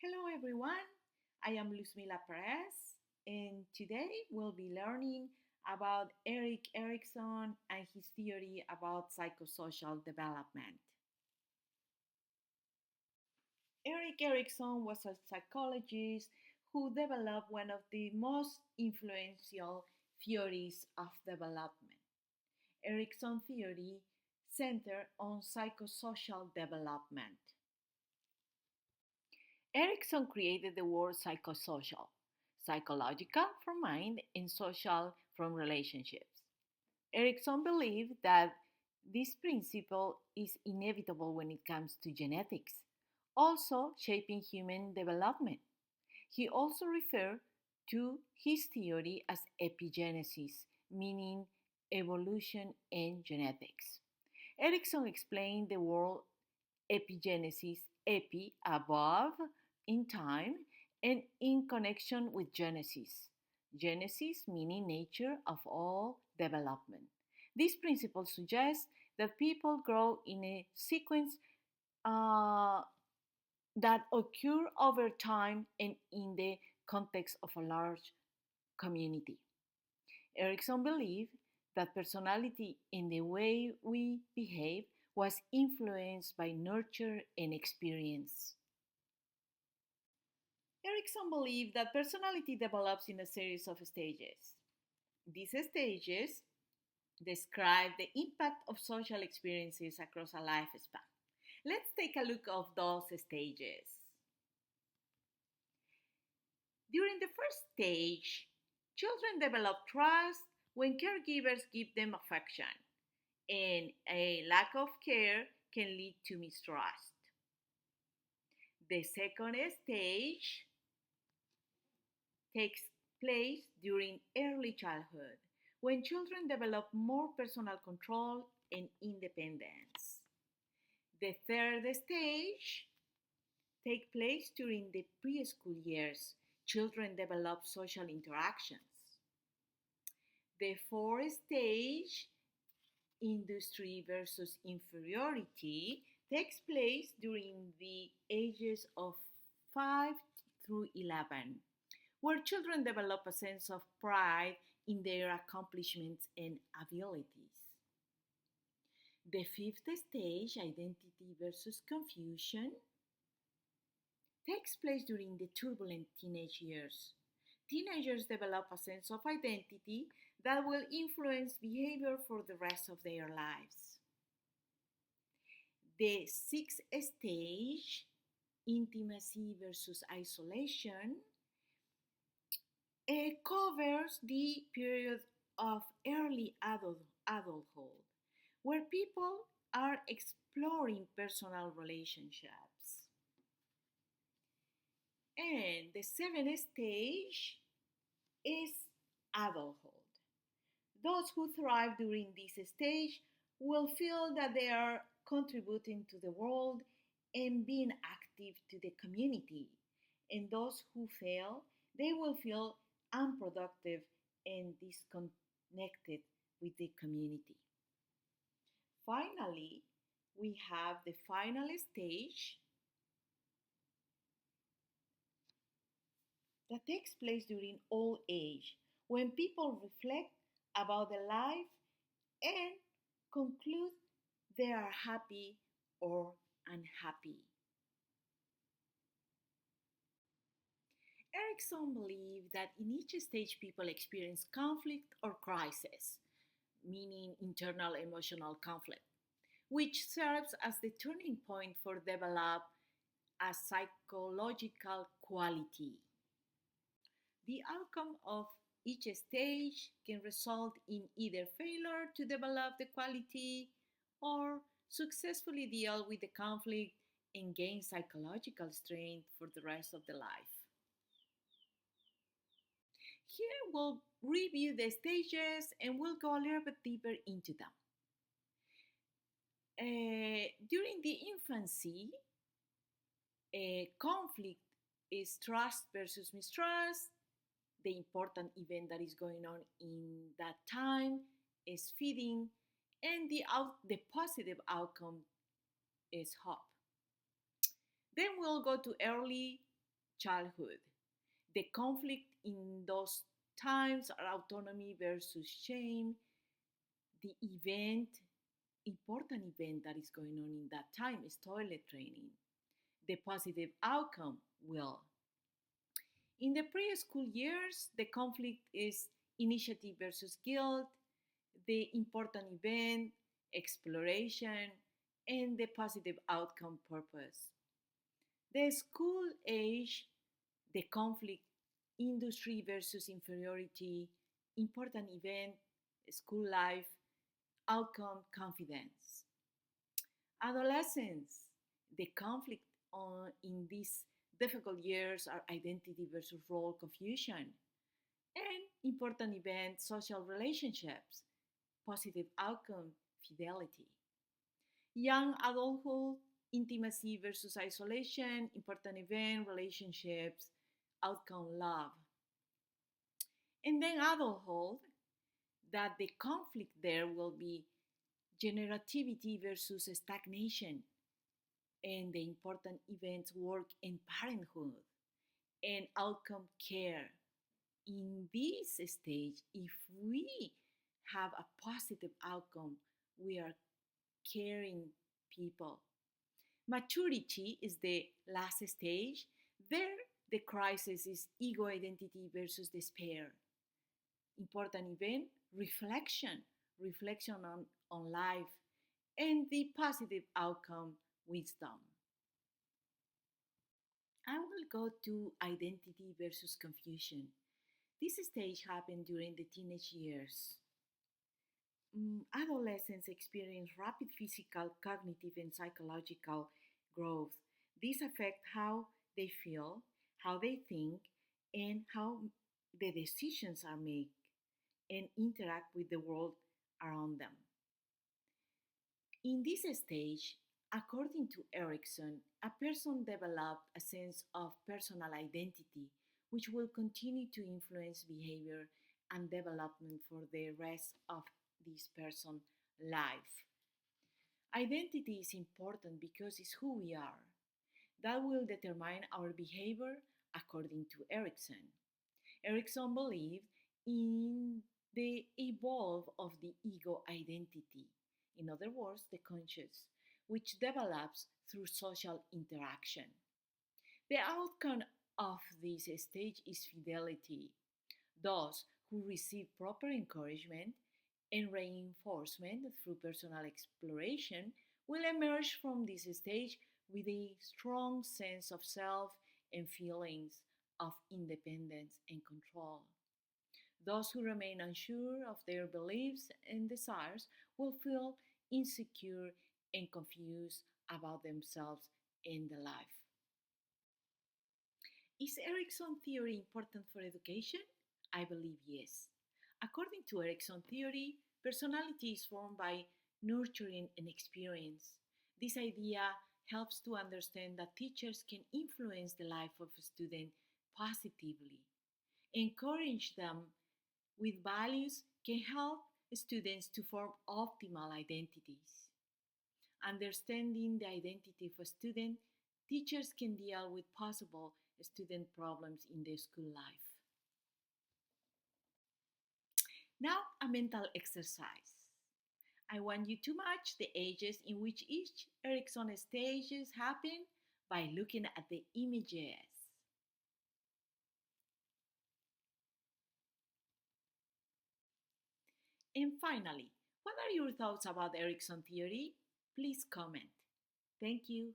Hello everyone, I am Luzmila Perez and today we'll be learning about Erik Erikson and his theory about psychosocial development. Erik Erikson was a psychologist who developed one of the most influential theories of development. Erikson theory centered on psychosocial development. Erikson created the word psychosocial, psychological from mind and social from relationships. Erikson believed that this principle is inevitable when it comes to genetics, also shaping human development. He also referred to his theory as epigenesis, meaning evolution and genetics. Erikson explained the word epigenesis, epi, above, in time, and in connection with Genesis. Genesis meaning nature of all development. This principle suggests that people grow in a sequence uh, that occur over time and in the context of a large community. Erikson believed that personality and the way we behave was influenced by nurture and experience. Erikson believed that personality develops in a series of stages. These stages describe the impact of social experiences across a lifespan. Let's take a look at those stages. During the first stage, children develop trust when caregivers give them affection, and a lack of care can lead to mistrust. The second stage takes place during early childhood when children develop more personal control and independence. The third stage takes place during the preschool years. Children develop social interactions. The fourth stage, industry versus inferiority, takes place during the ages of 5 through 11, where children develop a sense of pride in their accomplishments and abilities. The fifth stage, identity versus confusion, takes place during the turbulent teenage years. Teenagers develop a sense of identity that will influence behavior for the rest of their lives. The sixth stage, intimacy versus isolation, covers the period of early adulthood, where people are exploring personal relationships. And the seventh stage is adulthood. Those who thrive during this stage will feel that they are contributing to the world and being active to the community. And those who fail, they will feel unproductive and disconnected with the community. Finally, we have the final stage that takes place during old age when people reflect about their life and conclude they are happy or unhappy. Erikson believed that in each stage people experience conflict or crisis, meaning internal emotional conflict, which serves as the turning point for develop a psychological quality. The outcome of each stage can result in either failure to develop the quality or successfully deal with the conflict and gain psychological strength for the rest of the life. Here we'll review the stages and we'll go a little bit deeper into them. During the infancy, conflict is trust versus mistrust. The important event that is going on in that time is feeding, and the positive outcome is hope. Then we'll go to early childhood. The conflict in those times are autonomy versus shame, the important event that is going on in that time is toilet training. The positive outcome will. In the preschool years, the conflict is initiative versus guilt, the important event, exploration, and the positive outcome purpose. The school age, the conflict, industry versus inferiority, important event, school life, outcome, confidence. Adolescence, the conflict in these difficult years are identity versus role confusion, and important event, social relationships, positive outcome, fidelity. Young adulthood, intimacy versus isolation, important event, relationships, outcome, love. And then adulthood, that the conflict there will be generativity versus stagnation, and the important events, work and parenthood, and outcome care. In this stage, if we have a positive outcome, we are caring people. Maturity is the last stage. There, the crisis is ego identity versus despair. Important event, reflection, reflection on life, and the positive outcome, wisdom. I will go to identity versus confusion. This stage happened during the teenage years. Adolescents experience rapid physical, cognitive, and psychological growth. These affect how they feel, how they think, and how the decisions are made and interact with the world around them. In this stage, according to Erikson, a person develops a sense of personal identity, which will continue to influence behavior and development for the rest of this person's life. Identity is important because it's who we are. That will determine our behavior according to Erikson. Erikson believed in the evolve of the ego identity, in other words, the conscious, which develops through social interaction. The outcome of this stage is fidelity. Those who receive proper encouragement and reinforcement through personal exploration will emerge from this stage with a strong sense of self and feelings of independence and control. Those who remain unsure of their beliefs and desires will feel insecure and confused about themselves and the life. Is Erikson theory important for education? I believe yes. According to Erikson theory, personality is formed by nurturing and experience. This idea helps to understand that teachers can influence the life of a student positively. Encourage them with values can help students to form optimal identities. Understanding the identity of a student, teachers can deal with possible student problems in their school life. Now, a mental exercise. I want you to match the ages in which each Erikson stages happen by looking at the images. And finally, what are your thoughts about Erikson theory? Please comment. Thank you.